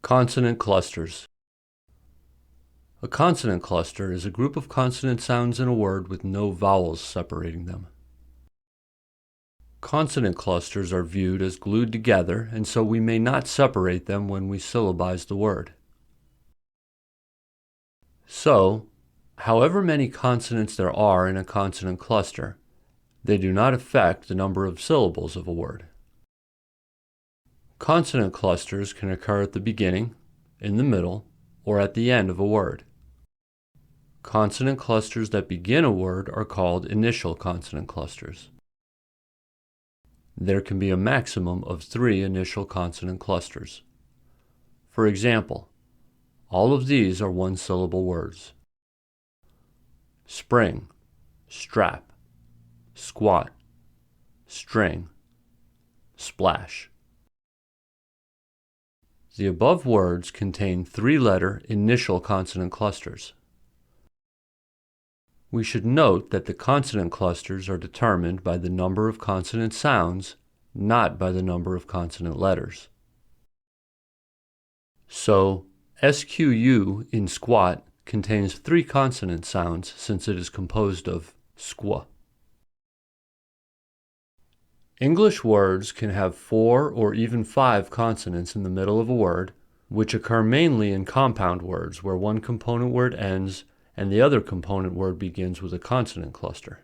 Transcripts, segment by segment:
Consonant clusters. A consonant cluster is a group of consonant sounds in a word with no vowels separating them. Consonant clusters are viewed as glued together, and so we may not separate them when we syllabize the word. So, however many consonants there are in a consonant cluster, they do not affect the number of syllables of a word. Consonant clusters can occur at the beginning, in the middle, or at the end of a word. Consonant clusters that begin a word are called initial consonant clusters. There can be a maximum of 3 initial consonant clusters. For example, all of these are one-syllable words. Spring, strap, squat, string, splash. The above words contain 3-letter initial consonant clusters. We should note that the consonant clusters are determined by the number of consonant sounds, not by the number of consonant letters. So, SQU in squat contains 3 consonant sounds since it is composed of squa. English words can have 4 or even 5 consonants in the middle of a word, which occur mainly in compound words where one component word ends and the other component word begins with a consonant cluster.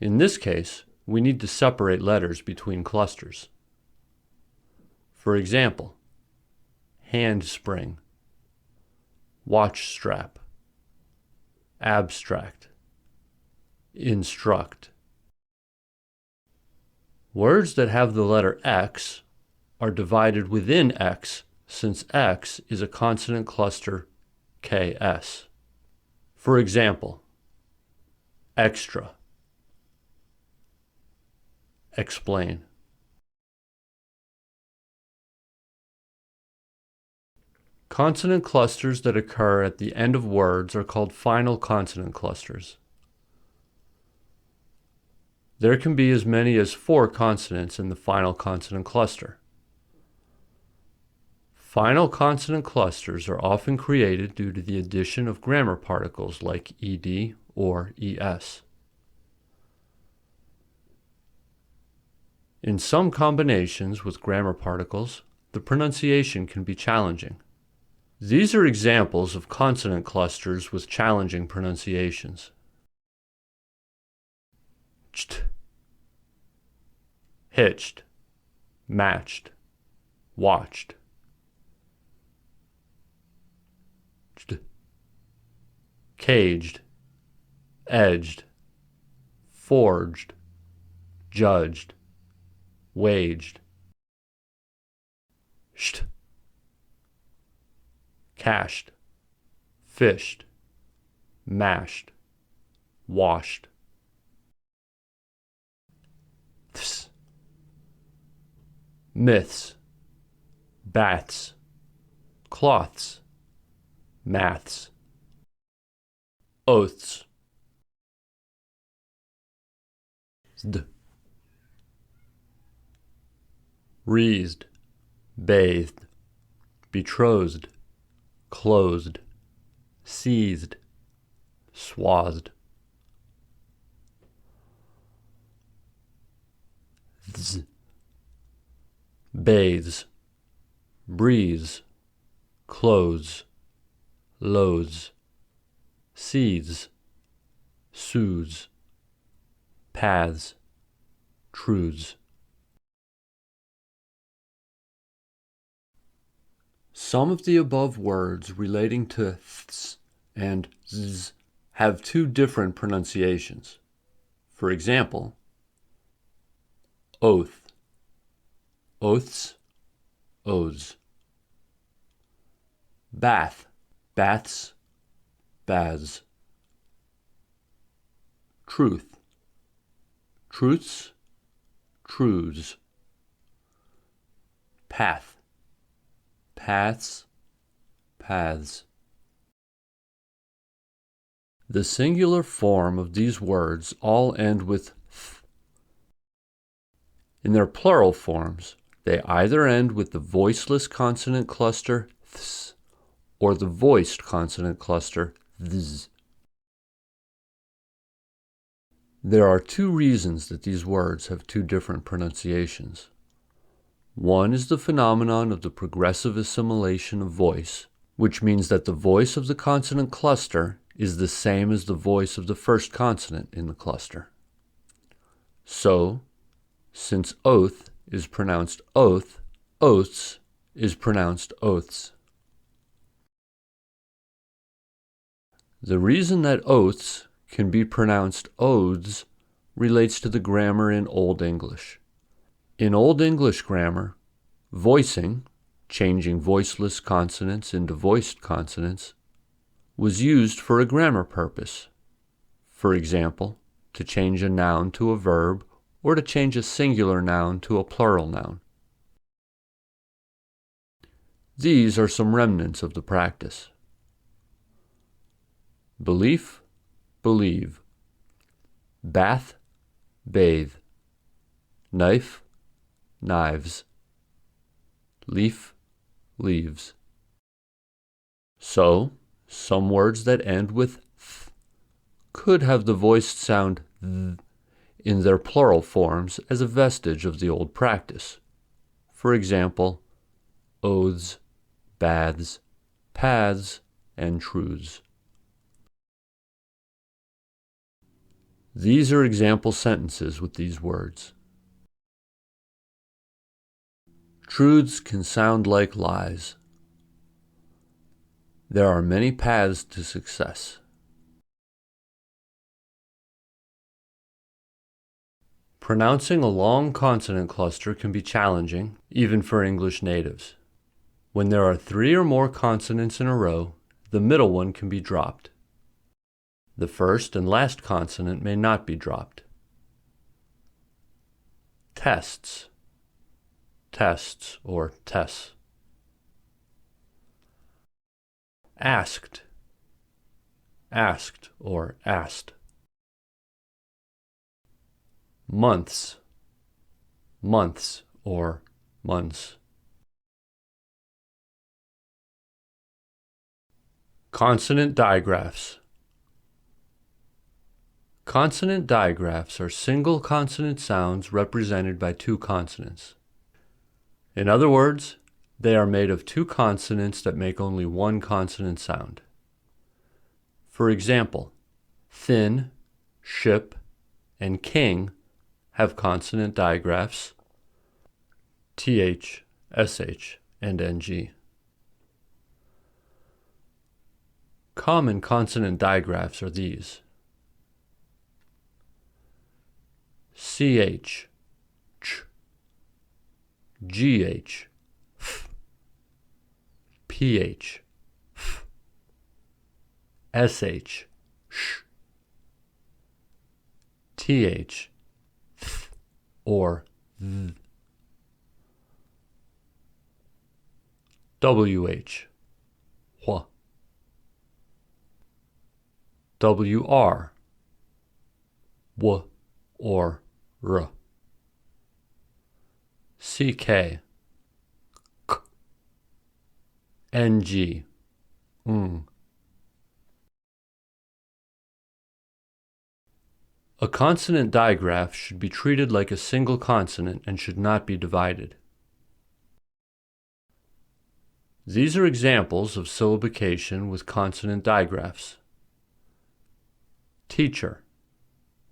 In this case, we need to separate letters between clusters. For example, handspring, watch strap, abstract, instruct. Words that have the letter X are divided within X since X is a consonant cluster KS. For example, extra, explain. Consonant clusters that occur at the end of words are called final consonant clusters. There can be as many as 4 consonants in the final consonant cluster. Final consonant clusters are often created due to the addition of grammar particles like ed or es. In some combinations with grammar particles, the pronunciation can be challenging. These are examples of consonant clusters with challenging pronunciations. Cht, hitched, matched, watched. Cht, caged, edged, forged, judged, waged. Sht, cashed, fished, mashed, washed. Th, myths, baths, cloths, maths, oaths. Zd, wreathed, bathed, betrothed, closed, seized, swathed. Th, bathes, breathes, clothes, loathes, seethes, soothes, paths, truths. Some of the above words relating to ths and zs have 2 different pronunciations. For example, oath, oaths, oaths. Bath, baths, baths. Truth, truths, truths. Path, paths, paths. The singular form of these words all end with th. In their plural forms, They either end with the voiceless consonant cluster th or the voiced consonant cluster ths. There are two reasons that these words have two different pronunciations. One is the phenomenon of the progressive assimilation of voice, which means that the voice of the consonant cluster is the same as the voice of the first consonant in the cluster. So, since oath is pronounced oath, oaths is pronounced oaths. The reason that oaths can be pronounced oaths relates to the grammar in Old English. In Old English grammar, voicing, changing voiceless consonants into voiced consonants, was used for a grammar purpose. For example, to change a noun to a verb or to change a singular noun to a plural noun. These are some remnants of the practice. Belief, believe. Bath, bathe. Knife, knives. Leaf, leaves. So, some words that end with th could have the voiced sound th in their plural forms as a vestige of the old practice. For example, oaths, baths, paths, and truths. These are example sentences with these words. Truths can sound like lies. There are many paths to success. Pronouncing a long consonant cluster can be challenging, even for English natives. When there are 3 or more consonants in a row, the middle one can be dropped. The first and last consonant may not be dropped. Tests, tests or tes. Asked, asked or asked. Months, months or months. Consonant digraphs. Consonant digraphs are single consonant sounds represented by 2 consonants. In other words, they are made of 2 consonants that make only 1 consonant sound. For example, thin, ship, and king have consonant digraphs th, sh, and ng. Common consonant digraphs are these: ch, ch, gh, f, ph, f, sh, sh, th, th, or th, wh, wh, wr, w or r, ck, k, ng, ng. A consonant digraph should be treated like a single consonant and should not be divided. These are examples of syllabication with consonant digraphs: teacher,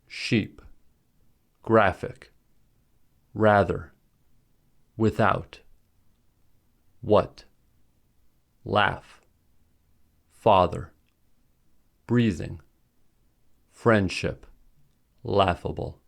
sheep, graphic, rather, without, what, laugh, father, breathing, friendship, laughable.